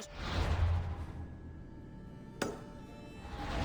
Κυρός.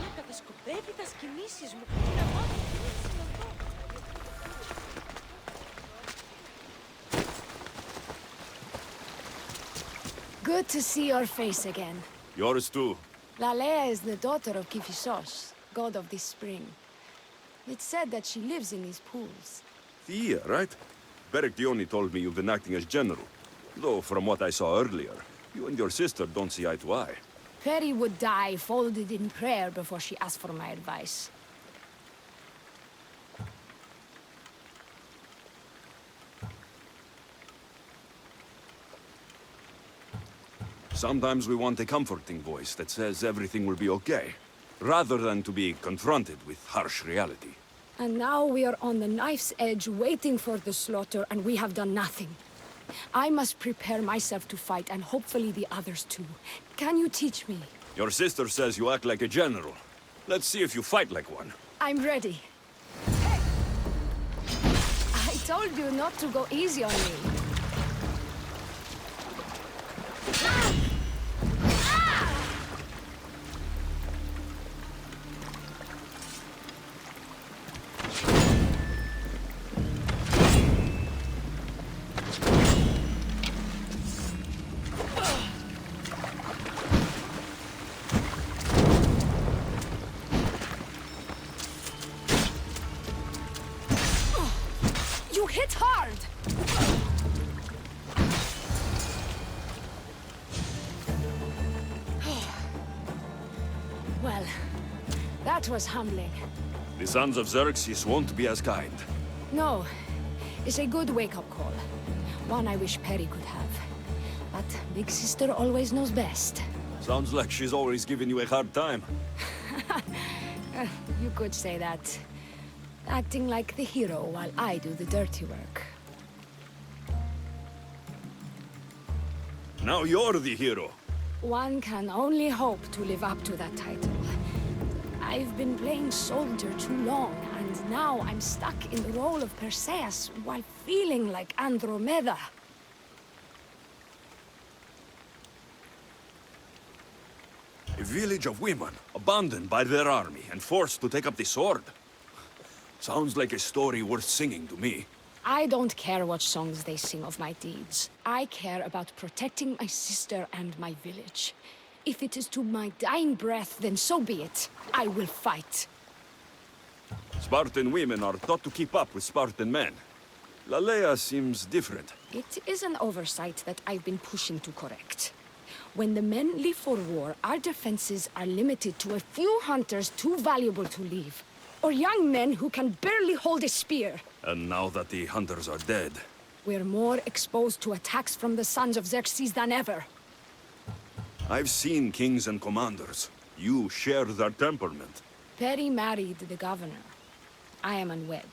Να κατασκοπεύει τα κινήσεις μου. Να μάθει τι είναι συνοδό. Good to see your face again. Yours too. Lalea is the daughter of Kifisos, god of the spring. It's said that she lives in these pools. Thea, right? Bergtioni told me you've been acting as general. Though, from what I saw earlier, you and your sister don't see eye to eye. Peri would die folded in prayer before she asked for my advice. Sometimes we want a comforting voice that says everything will be okay, rather than to be confronted with harsh reality. And now we are on the knife's edge waiting for the slaughter, and we have done nothing. I must prepare myself to fight, and hopefully the others too. Can you teach me? Your sister says you act like a general. Let's see if you fight like one. I'm ready. Hey! I told you not to go easy on me. You hit hard! Well, that was humbling. The sons of Xerxes won't be as kind. No, it's a good wake-up call. One I wish Peri could have. But Big Sister always knows best. Sounds like she's always giving you a hard time. You could say that. Acting like the hero while I do the dirty work. Now you're the hero. One can only hope to live up to that title. I've been playing soldier too long, and now I'm stuck in the role of Perseus while feeling like Andromeda. A village of women, abandoned by their army and forced to take up the sword. Sounds like a story worth singing to me. I don't care what songs they sing of my deeds. I care about protecting my sister and my village. If it is to my dying breath, then so be it. I will fight. Spartan women are taught to keep up with Spartan men. Lalea seems different. It is an oversight that I've been pushing to correct. When the men leave for war, our defenses are limited to a few hunters too valuable to leave. Or young men who can barely hold a spear. And now that the hunters are dead... We're more exposed to attacks from the sons of Xerxes than ever. I've seen kings and commanders. You share their temperament. Peri married the governor. I am unwed.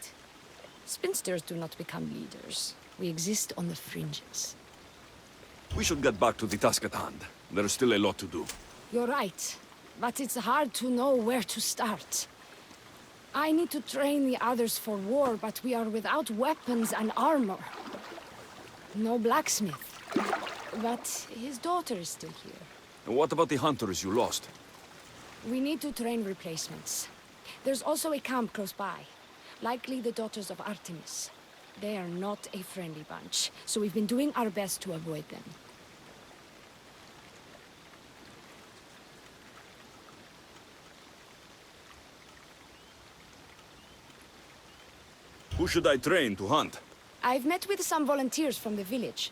Spinsters do not become leaders. We exist on the fringes. We should get back to the task at hand. There's still a lot to do. You're right, but it's hard to know where to start. I need to train the others for war, but we are without weapons and armor. No blacksmith. But his daughter is still here. And what about the hunters you lost? We need to train replacements. There's also a camp close by. Likely the daughters of Artemis. They are not a friendly bunch, so we've been doing our best to avoid them. Who should I train to hunt? I've met with some volunteers from the village.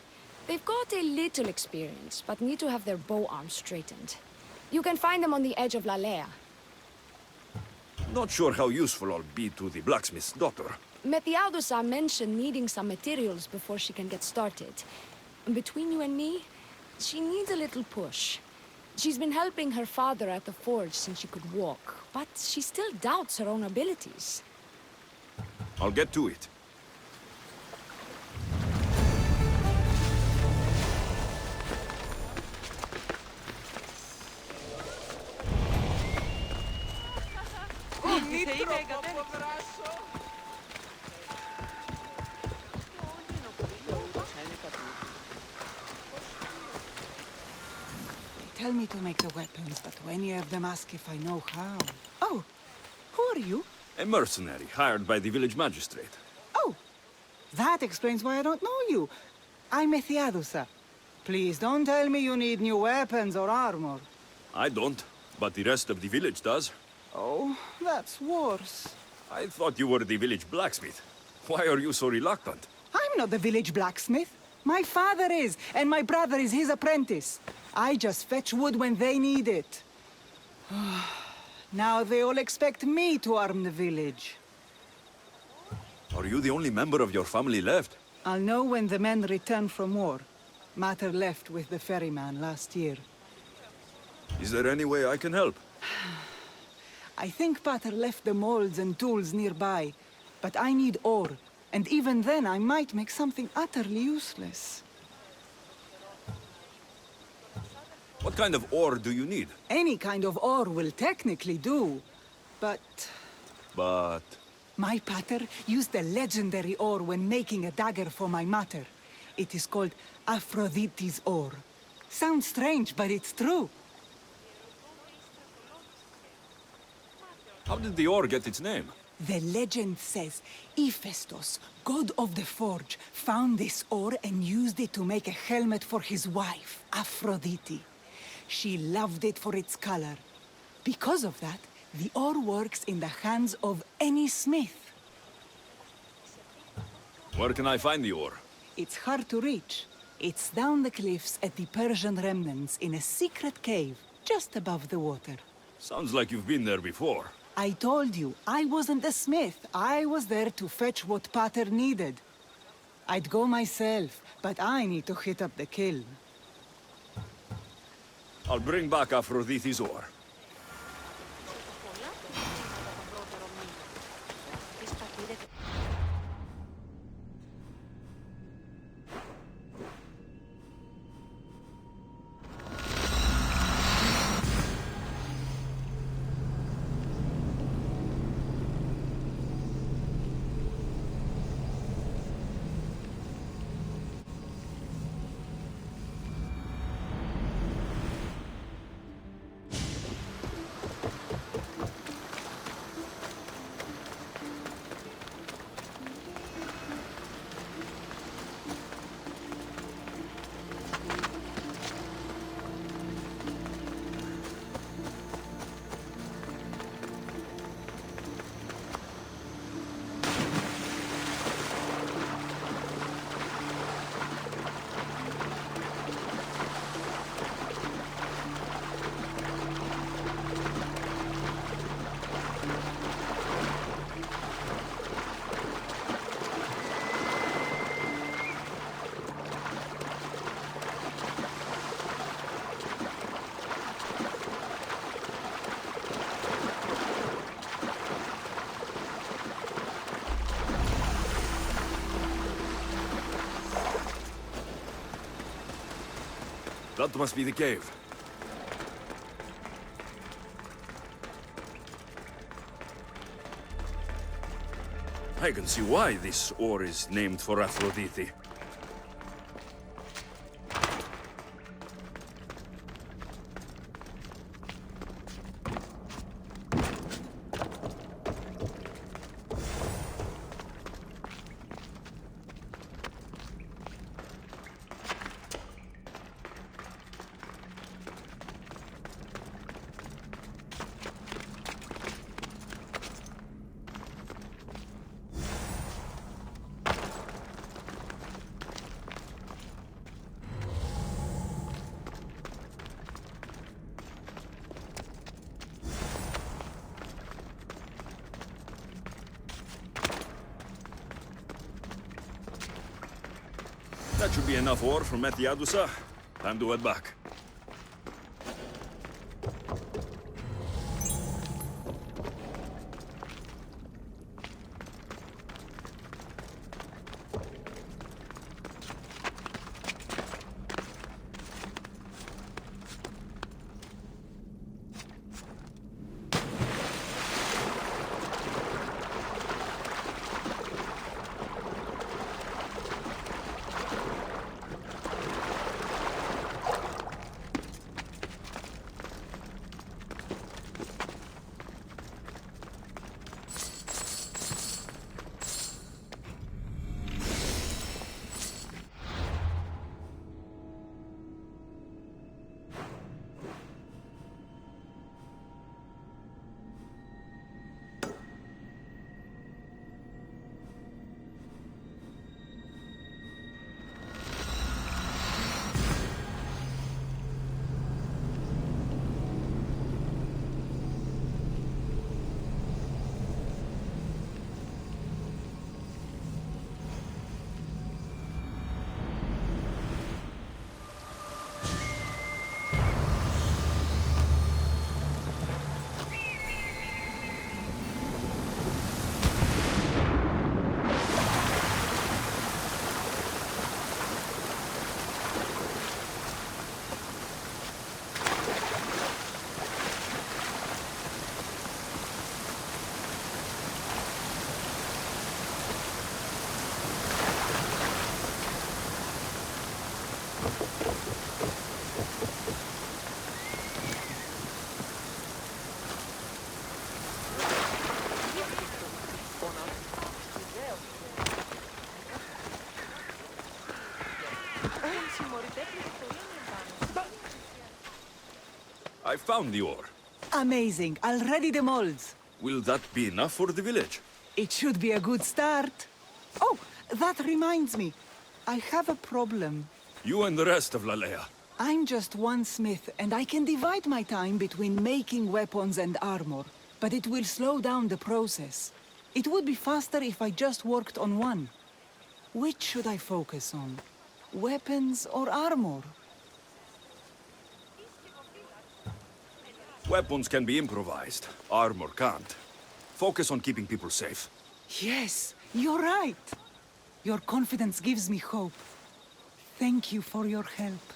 They've got a little experience, but need to have their bow arms straightened. You can find them on the edge of Lalea. Not sure how useful I'll be to the blacksmith's daughter. Metiadusa mentioned needing some materials before she can get started. Between you and me, she needs a little push. She's been helping her father at the forge since she could walk, but she still doubts her own abilities. I'll get to it. tell me to make the weapons, but any of them ask if I know how. Oh, who are you? A mercenary hired by the village magistrate. Oh, that explains why I don't know you. I'm Ethiadusa. Please don't tell me you need new weapons or armor. I don't, but the rest of the village does. Oh, that's worse. I thought you were the village blacksmith. Why are you so reluctant? I'm not the village blacksmith. My father is, and my brother is his apprentice. I just fetch wood when they need it. Now they all expect me to arm the village. Are you the only member of your family left? I'll know when the men return from war. Mater left with the ferryman last year. Is there any way I can help? I think Pater left the molds and tools nearby, but I need ore, and even then I might make something utterly useless. What kind of ore do you need? Any kind of ore will technically do, but... But... My pater used a legendary ore when making a dagger for my mater. It is called Aphrodite's ore. Sounds strange, but it's true. How did the ore get its name? The legend says Hephaestus, god of the forge, found this ore and used it to make a helmet for his wife, Aphrodite. She loved it for its color. Because of that, the ore works in the hands of any smith. Where can I find the ore? It's hard to reach. It's down the cliffs at the Persian remnants in a secret cave, just above the water. Sounds like you've been there before. I told you, I wasn't a smith. I was there to fetch what Pater needed. I'd go myself, but I need to hit up the kiln. I'll bring back Aphrodite's ore. That must be the cave. I can see why this ore is named for Aphrodite. That should be enough ore from Ethiadusa. Time to head back. I found the ore. Amazing. I'll ready the molds. Will that be enough for the village? It should be a good start. Oh, that reminds me. I have a problem. You and the rest of Lalea. I'm just one smith, and I can divide my time between making weapons and armor. But it will slow down the process. It would be faster if I just worked on one. Which should I focus on? Weapons or armor? Weapons can be improvised. Armor can't. Focus on keeping people safe. Yes, you're right. Your confidence gives me hope. Thank you for your help.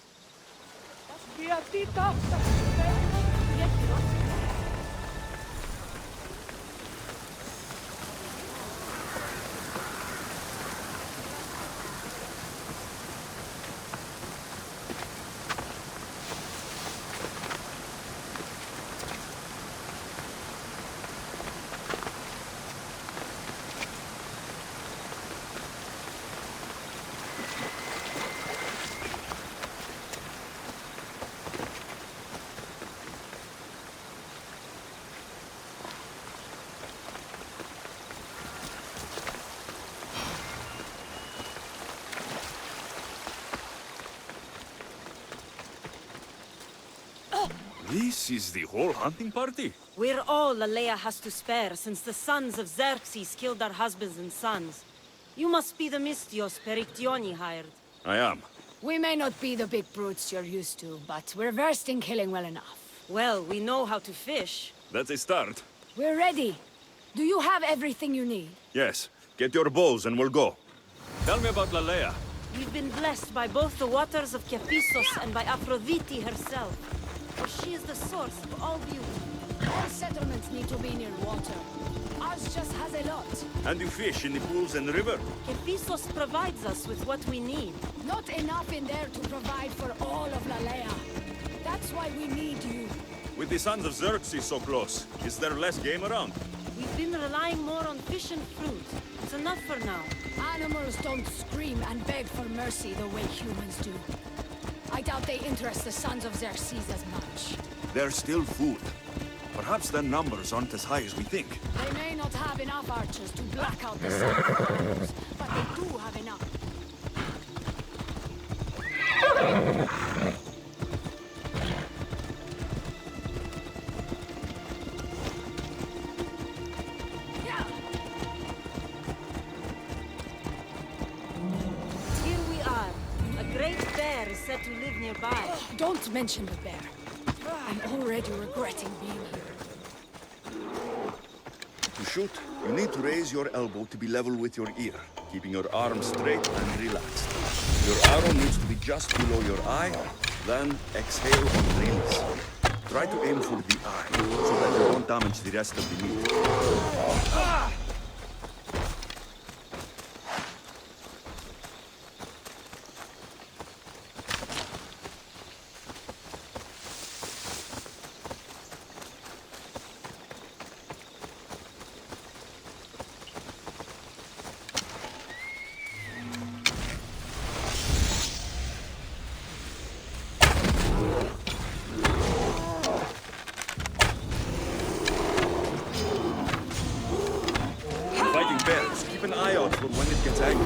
This is the whole hunting party? We're all Lalea has to spare since the sons of Xerxes killed our husbands and sons. You must be the Mystios Perictioni hired. I am. We may not be the big brutes you're used to, but we're versed in killing well enough. Well, we know how to fish. That's a start. We're ready. Do you have everything you need? Yes. Get your bows and we'll go. Tell me about Lalea. We've been blessed by both the waters of Kephissos and by Aphrodite herself. For she is the source of all beauty. All settlements need to be near water. Ours just has a lot. And you fish in the pools and the river? Kephissos provides us with what we need. Not enough in there to provide for all of Lalea. That's why we need you. With the sons of Xerxes so close, is there less game around? We've been relying more on fish and fruit. It's enough for now. Animals don't scream and beg for mercy the way humans do. I doubt they interest the sons of Xerxes as much. There's still food. Perhaps their numbers aren't as high as we think. They may not have enough archers to black out the sun of the arrows, but they do have enough. Here we are. A great bear is said to live nearby. Don't mention the bear. I'm already regretting being here. To shoot, you need to raise your elbow to be level with your ear, keeping your arm straight and relaxed. Your arrow needs to be just below your eye, then exhale and release. Try to aim for the eye, so that you don't damage the rest of the meat. Bears, keep an eye out for when it gets angry.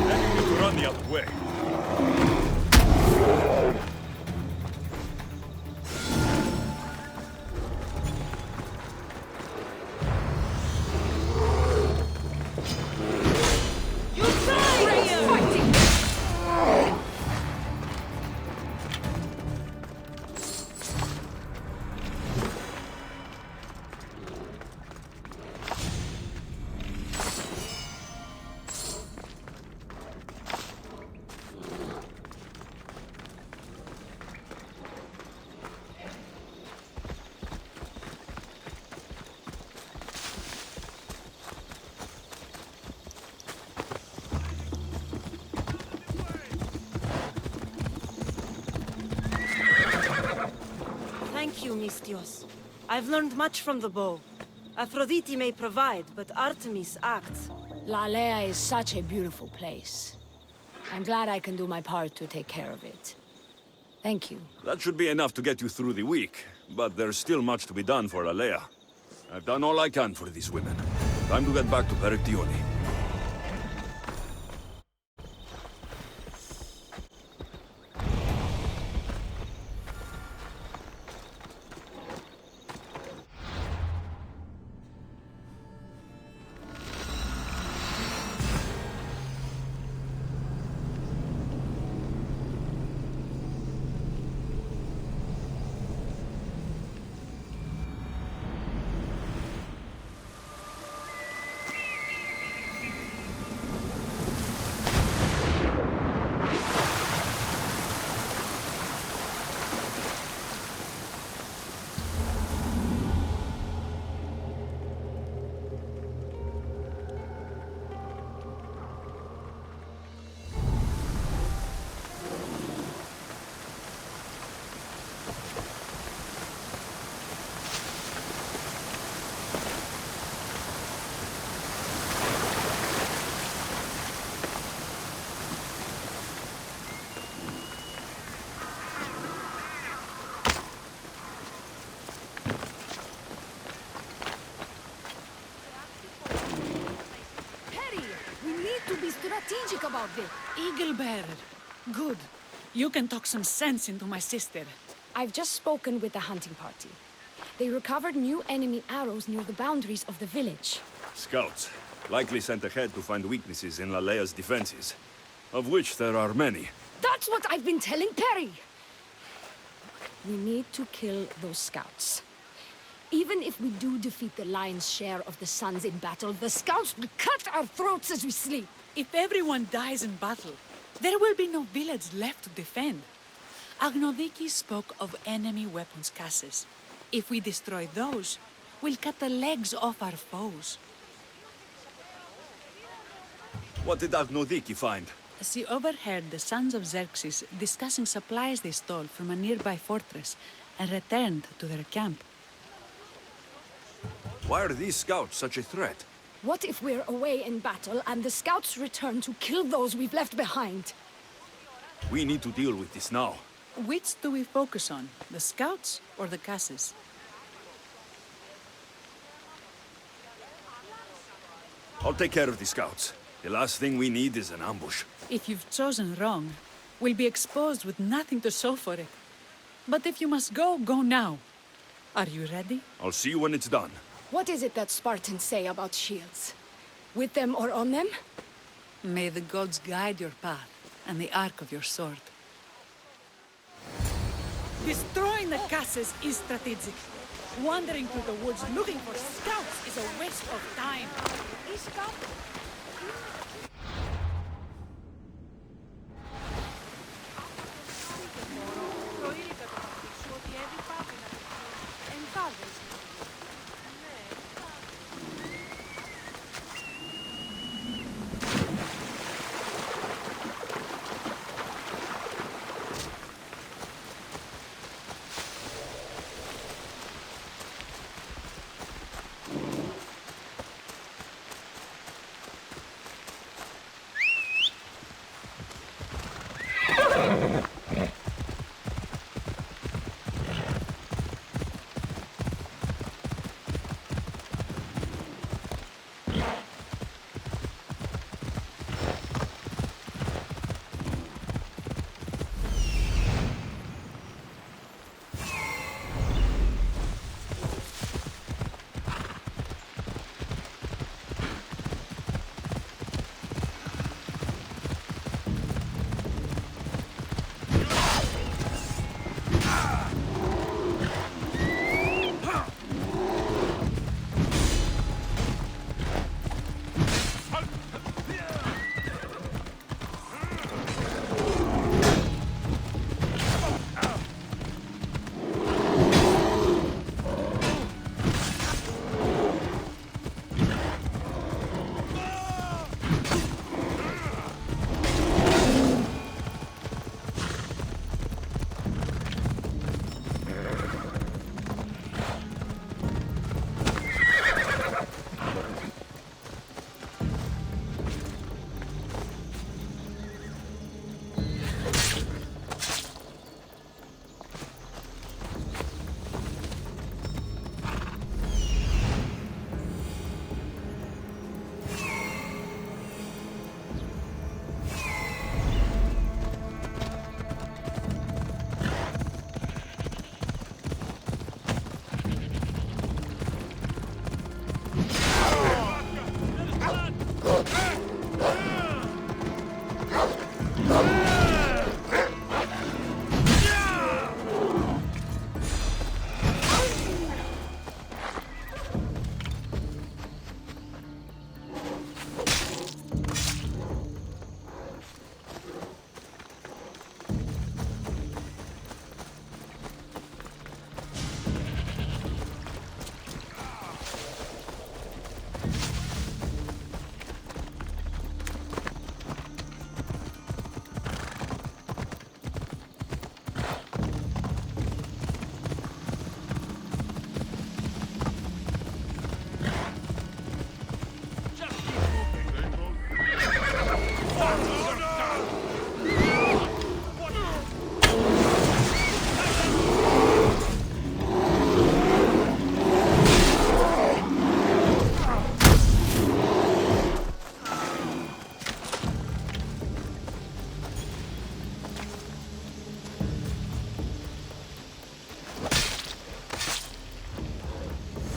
Then you need to run the other way. Thank you, Mystios. I've learned much from the bow. Aphrodite may provide, but Artemis acts. Lalea is such a beautiful place. I'm glad I can do my part to take care of it. Thank you. That should be enough to get you through the week, but there's still much to be done for Alea. I've done all I can for these women. Time to get back to Perictione. Strategic about this. Eaglebearer. Good. You can talk some sense into my sister. I've just spoken with the hunting party. They recovered new enemy arrows near the boundaries of the village. Scouts, likely sent ahead to find weaknesses in Lalea's defenses, of which there are many. That's what I've been telling Perry! We need to kill those scouts. Even if we do defeat the lion's share of the Suns in battle, the scouts will cut our throats as we sleep. If everyone dies in battle, there will be no village left to defend. Agnodiki spoke of enemy weapons caches. If we destroy those, we'll cut the legs off our foes. What did Agnodiki find? She overheard the sons of Xerxes discussing supplies they stole from a nearby fortress and returned to their camp. Why are these scouts such a threat? What if we're away in battle and the scouts return to kill those we've left behind? We need to deal with this now. Which do we focus on, the scouts or the caches? I'll take care of the scouts. The last thing we need is an ambush. If you've chosen wrong, we'll be exposed with nothing to show for it. But if you must go, go now. Are you ready? I'll see you when it's done. What is it that Spartans say about shields? With them or on them? May the gods guide your path and the arc of your sword. Destroying the caches is strategic. Wandering through the woods looking for scouts is a waste of time.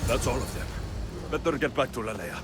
That's all of them. Better get back to Lalea.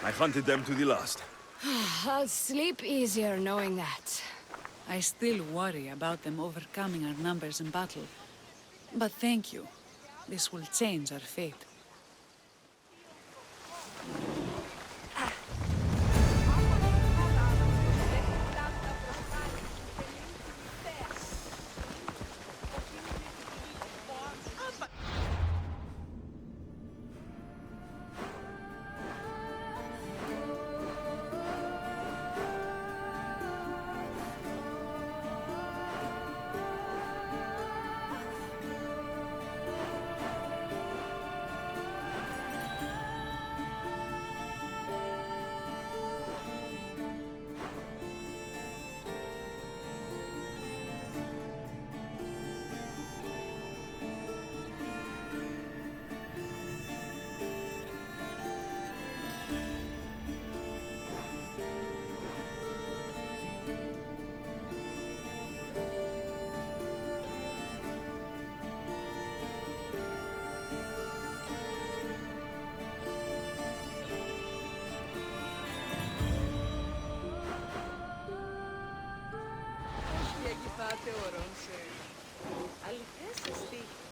I hunted them to the last. I'll sleep easier knowing that. I still worry about them overcoming our numbers in battle. But thank you. This will change our fate.